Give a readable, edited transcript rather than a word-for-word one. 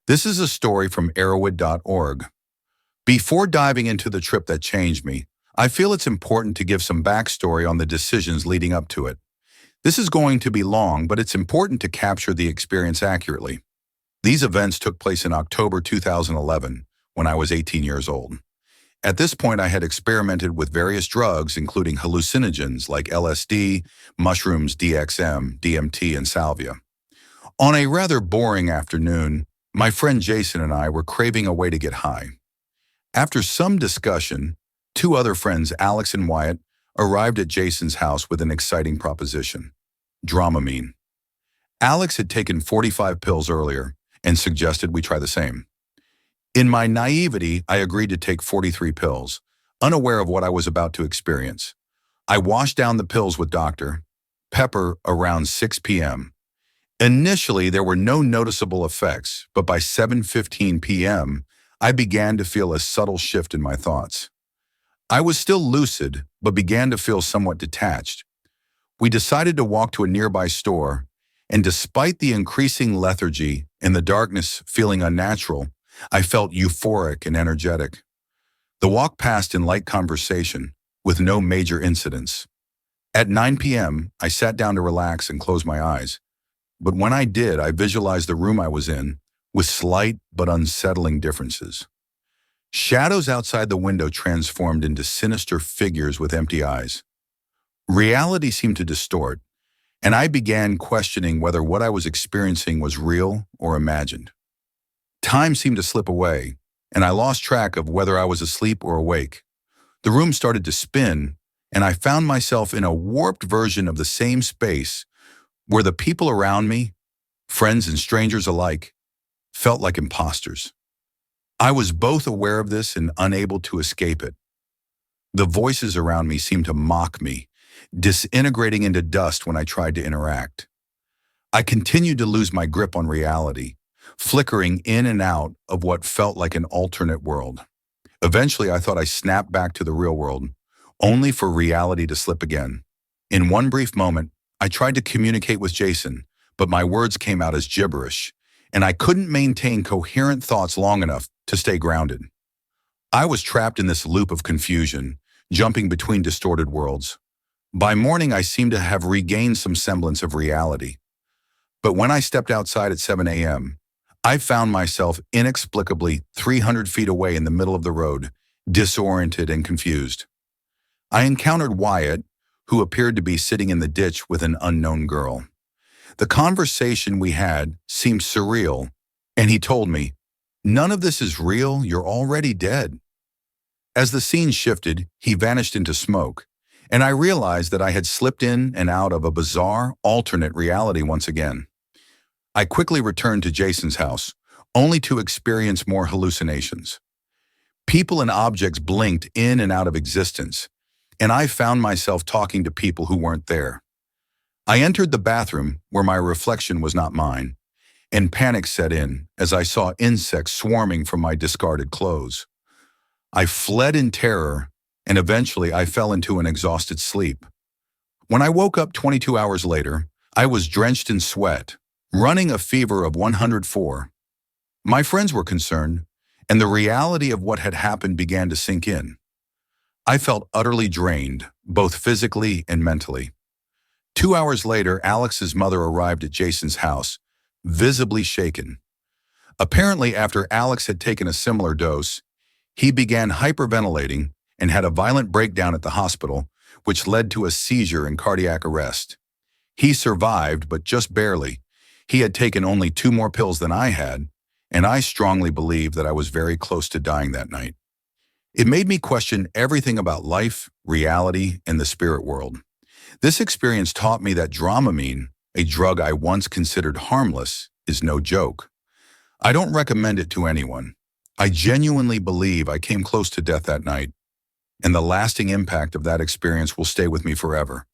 This is a story from arrowwood.org. Before diving into the trip that changed me, I feel it's important to give some backstory on the decisions leading up to it. This is going to be long, but it's important to capture the experience accurately. These events took place in October 2011, when I was 18 years old. At this point, I had experimented with various drugs, including hallucinogens like LSD, mushrooms, DXM, DMT, and salvia. On a rather boring afternoon, my friend Jason and I were craving a way to get high. After some discussion, two other friends, Alex and Wyatt, arrived at Jason's house with an exciting proposition: Dramamine. Alex had taken 45 pills earlier and suggested we try the same. In my naivety, I agreed to take 43 pills, unaware of what I was about to experience. I washed down the pills with Dr. Pepper around 6 p.m. Initially, there were no noticeable effects, but by 7:15 p.m., I began to feel a subtle shift in my thoughts. I was still lucid, but began to feel somewhat detached. We decided to walk to a nearby store, and despite the increasing lethargy and the darkness feeling unnatural, I felt euphoric and energetic. The walk passed in light conversation, with no major incidents. At 9 p.m., I sat down to relax and close my eyes. But when I did, I visualized the room I was in, with slight but unsettling differences. Shadows outside the window transformed into sinister figures with empty eyes. Reality seemed to distort, and I began questioning whether what I was experiencing was real or imagined. Time seemed to slip away, and I lost track of whether I was asleep or awake. The room started to spin, and I found myself in a warped version of the same space where the people around me, friends and strangers alike, felt like imposters. I was both aware of this and unable to escape it. The voices around me seemed to mock me, disintegrating into dust when I tried to interact. I continued to lose my grip on reality, flickering in and out of what felt like an alternate world. Eventually, I thought I snapped back to the real world, only for reality to slip again. In one brief moment, I tried to communicate with Jason, but my words came out as gibberish, and I couldn't maintain coherent thoughts long enough to stay grounded. I was trapped in this loop of confusion, jumping between distorted worlds. By morning, I seemed to have regained some semblance of reality. But when I stepped outside at 7 a.m., I found myself inexplicably 300 feet away in the middle of the road, disoriented and confused. I encountered Wyatt, who appeared to be sitting in the ditch with an unknown girl. The conversation we had seemed surreal, and he told me, "None of this is real, you're already dead." As the scene shifted, he vanished into smoke, and I realized that I had slipped in and out of a bizarre, alternate reality once again. I quickly returned to Jason's house, only to experience more hallucinations. People and objects blinked in and out of existence, and I found myself talking to people who weren't there. I entered the bathroom, where my reflection was not mine, and panic set in as I saw insects swarming from my discarded clothes. I fled in terror, and eventually I fell into an exhausted sleep. When I woke up 22 hours later, I was drenched in sweat, running a fever of 104. My friends were concerned, and the reality of what had happened began to sink in. I felt utterly drained, both physically and mentally. 2 hours later, Alex's mother arrived at Jason's house, visibly shaken. Apparently, after Alex had taken a similar dose, he began hyperventilating and had a violent breakdown at the hospital, which led to a seizure and cardiac arrest. He survived, but just barely. He had taken only 2 more pills than I had, and I strongly believe that I was very close to dying that night. It made me question everything about life, reality, and the spirit world. This experience taught me that Dramamine, a drug I once considered harmless, is no joke. I don't recommend it to anyone. I genuinely believe I came close to death that night, and the lasting impact of that experience will stay with me forever.